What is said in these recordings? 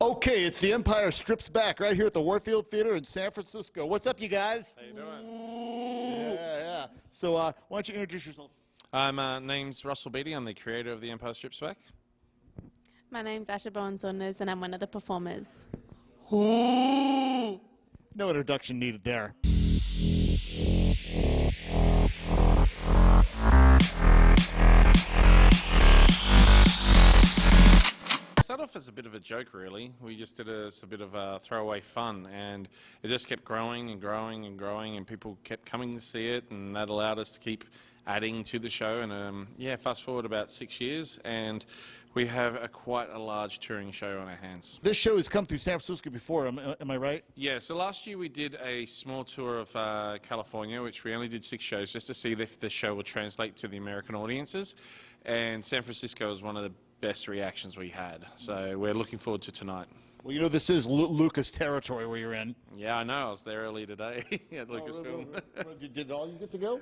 Okay, it's the Empire Strips Back right here at the Warfield Theater in San Francisco. What's up, you guys? How you doing? Yeah. So why don't you introduce yourself? My name's Russell Beatty. I'm the creator of the Empire Strips Back. My name's Asha Bowen-Saunders, and I'm one of the performers. No introduction needed there. Started off as a bit of a joke, really. We just did it as a bit of a throwaway fun, and it just kept growing and growing and growing, and people kept coming to see it, and that allowed us to keep adding to the show. And yeah, fast forward about 6 years, and we have quite a large touring show on our hands. This show has come through San Francisco before, am I right? Yeah, so last year we did a small tour of California, which we only did 6 shows just to see if the show would translate to the American audiences, and San Francisco was one of the best reactions we had, so we're looking forward to tonight. Well, you know, this is Lucas territory where you're in. Yeah, I know. I was there early today at Lucasfilm. Did all you get to go?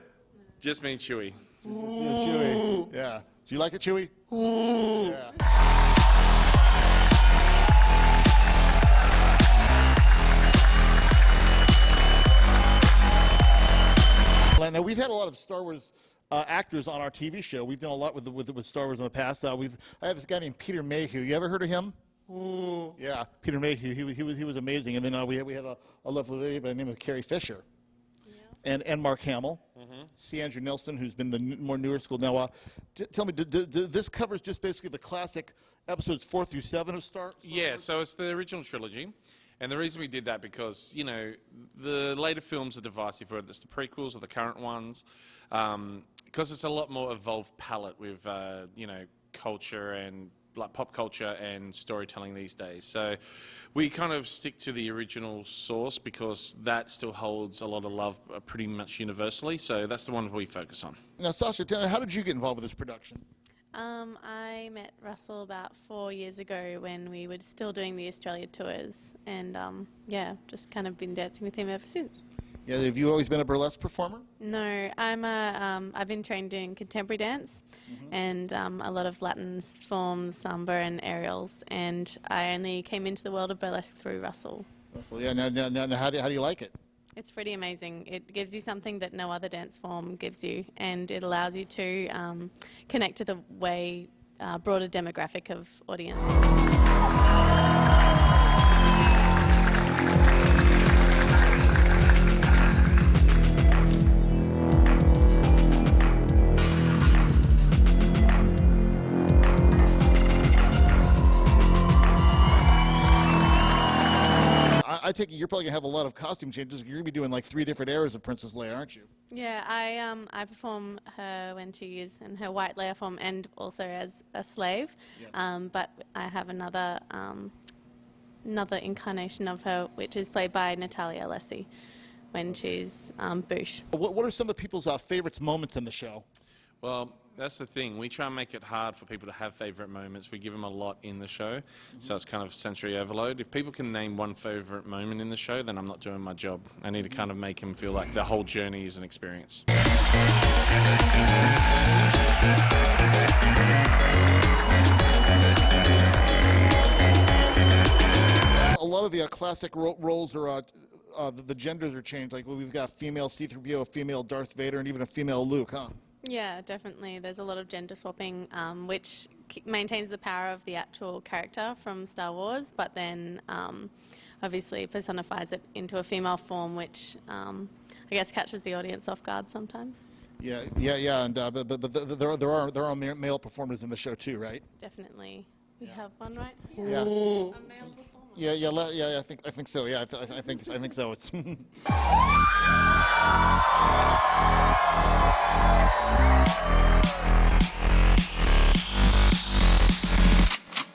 Just me and Chewy. Chewy. Yeah. Do you like it, Chewy? Yeah. Now, we've had a lot of Star Wars actors on our TV show. We've done a lot with Star Wars in the past. I have this guy named Peter Mayhew. You ever heard of him? Yeah, Peter Mayhew. He was amazing. And then we have a lovely lady by the name of Carrie Fisher. Yeah. And Mark Hamill. C. Andrew Nelson, who's been the more newer school. Now, tell me, this covers just basically the classic episodes 4 through 7 of Star Wars? Yeah, so it's the original trilogy. And the reason we did that because, you know, the later films are divisive, whether it's the prequels or the current ones, because it's a lot more evolved palette with, you know, culture and like pop culture and storytelling these days. So we kind of stick to the original source because that still holds a lot of love pretty much universally. So that's the one we focus on. Now, Sasha, tell me, how did you get involved with this production? I met Russell about 4 years ago when we were still doing the Australia tours, and yeah, just kind of been dancing with him ever since. Yeah, have you always been a burlesque performer? No, I've been trained doing contemporary dance and a lot of Latin forms, samba and aerials, and I only came into the world of burlesque through Russell. Russell, yeah. Now how do you like it? It's pretty amazing. It gives you something that no other dance form gives you, and it allows you to connect to the way broader demographic of audience. I take it you're probably going to have a lot of costume changes. You're going to be doing like 3 different eras of Princess Leia, aren't you? Yeah, I perform her when she is in her white Leia form and also as a slave. Yes. But I have another incarnation of her, which is played by Natalia Alessi when she's Boosh. What are some of people's favorites moments in the show? Well, that's the thing. We try and make it hard for people to have favourite moments. We give them a lot in the show, so it's kind of sensory overload. If people can name one favourite moment in the show, then I'm not doing my job. I need to kind of make them feel like the whole journey is an experience. A lot of the classic roles are the genders are changed. Like we've got female C-3PO, a female Darth Vader, and even a female Luke, huh? Yeah, definitely. There's a lot of gender swapping, which maintains the power of the actual character from Star Wars, but then obviously personifies it into a female form, which I guess catches the audience off guard sometimes. Yeah, and but there are male performers in the show too, right? Definitely. We have one right here. Yeah. A male performer. Yeah. I think so. Yeah, I think so. It's.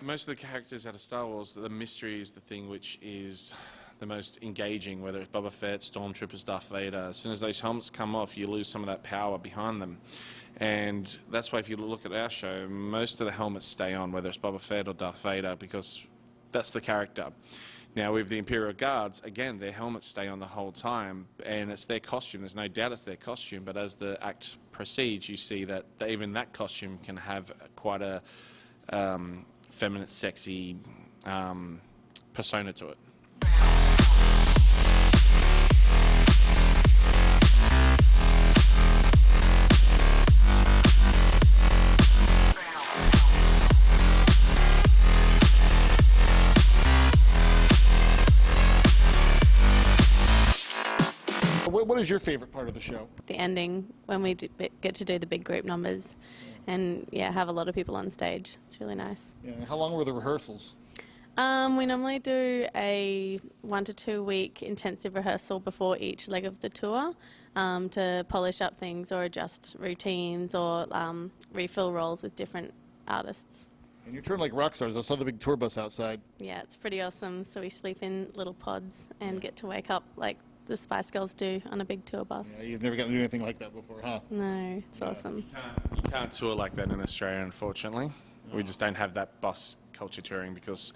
Most of the characters out of Star Wars, the mystery is the thing which is the most engaging, whether it's Boba Fett, Stormtroopers, Darth Vader. As soon as those helmets come off, you lose some of that power behind them. And that's why if you look at our show, most of the helmets stay on, whether it's Boba Fett or Darth Vader, because that's the character. Now with the Imperial Guards, again, their helmets stay on the whole time, and it's their costume. There's no doubt it's their costume, but as the act proceeds, you see that even that costume can have quite a feminine, sexy persona to it. What is your favorite part of the show? The ending, when we get to do the big group numbers and, yeah, have a lot of people on stage. It's really nice. Yeah, how long were the rehearsals? We normally do a 1 to 2 week intensive rehearsal before each leg of the tour to polish up things or adjust routines or refill roles with different artists. And you're touring like rock stars. I saw the big tour bus outside. Yeah, it's pretty awesome. So we sleep in little pods and get to wake up like the Spice Girls do on a big tour bus. Yeah, you've never gotten to do anything like that before, huh? No, it's awesome. You can't tour like that in Australia, unfortunately. We just don't have that bus culture touring, because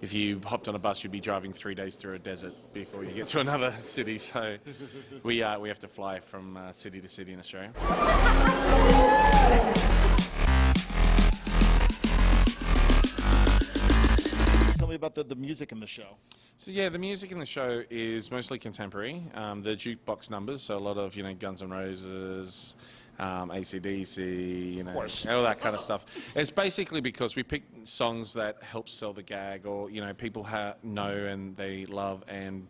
if you hopped on a bus, you'd be driving 3 days through a desert before you get to another city. So we have to fly from city to city in Australia. Tell me about the music in the show. So yeah, the music in the show is mostly contemporary. The jukebox numbers, so a lot of Guns N' Roses, AC/DC, all that kind of stuff. It's basically because we pick songs that help sell the gag, or people know and they love, and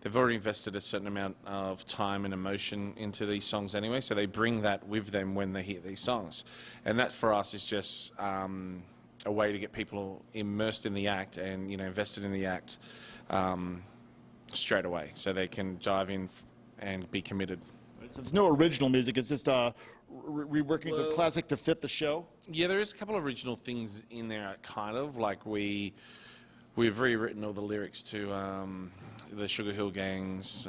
they've already invested a certain amount of time and emotion into these songs anyway. So they bring that with them when they hear these songs, and that for us is just a way to get people immersed in the act and invested in the act straight away, so they can dive in and be committed. So there's no original music. It's just reworking of classic to fit the show. Yeah, there is a couple of original things in there, kind of like we've rewritten all the lyrics to the Sugar Hill Gang's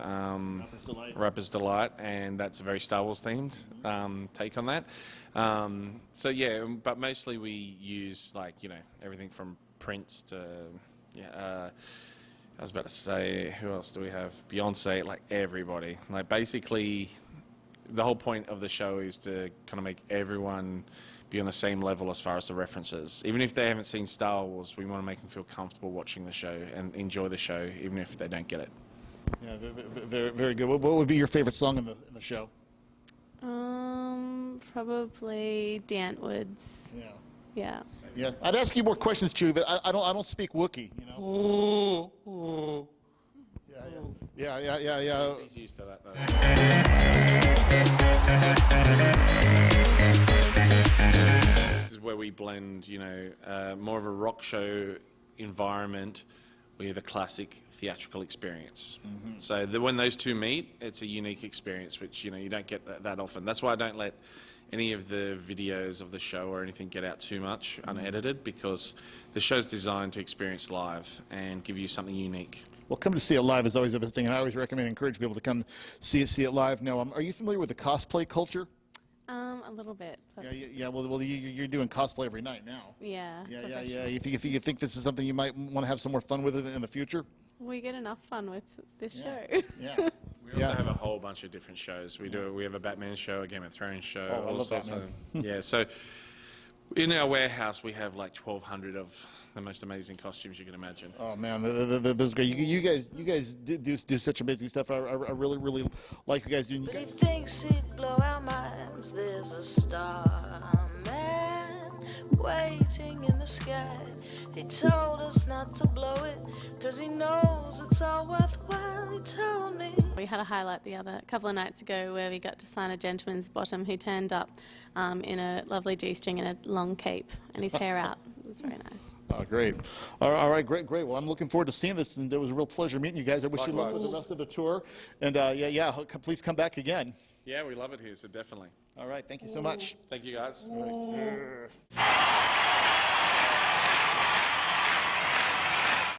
Rapper's Delight, and that's a very Star Wars themed take on that. So yeah, but mostly we use everything from Prince to I was about to say, who else do we have? Beyonce, like everybody. Like basically, the whole point of the show is to kind of make everyone be on the same level as far as the references. Even if they haven't seen Star Wars, we want to make them feel comfortable watching the show and enjoy the show, even if they don't get it. Yeah, very, very good. What would be your favorite song in the show? Probably Dantwood's. Yeah. Yeah. Yeah, I'd ask you more questions, Chew, but I don't speak Wookiee, Yeah. He's used to that, though. This is where we blend, more of a rock show environment with a classic theatrical experience. Mm-hmm. So when those two meet, it's a unique experience, which you don't get that often. That's why I don't let any of the videos of the show or anything get out too much unedited, because the show's designed to experience live and give you something unique. Well, coming to see it live is always a best thing, and I always recommend and encourage people to come see it live. Now, are you familiar with the cosplay culture? A little bit. Yeah. Well, you're doing cosplay every night now. Yeah. Yeah. You think this is something you might want to have some more fun with in the future? We get enough fun with this show. Yeah. We also have a whole bunch of different shows. We have a Batman show, a Game of Thrones show. I love Batman. Yeah, so in our warehouse we have like 1,200 of the most amazing costumes you can imagine. Oh man, that's great. You guys do such amazing stuff. I really like you guys doing. But he thinks he'd blow our minds. There's a starman waiting in the sky. He told us not to blow it, 'cause he knows it's all worthwhile, he told me. We had a highlight a couple of nights ago where we got to sign a gentleman's bottom who turned up in a lovely G-string and a long cape and his hair out. It was very nice. Oh, great. All right, great. Well, I'm looking forward to seeing this, and it was a real pleasure meeting you guys. I wish you luck with the rest of the tour. And please come back again. Yeah, we love it here, so definitely. All right, thank you so much. Thank you, guys.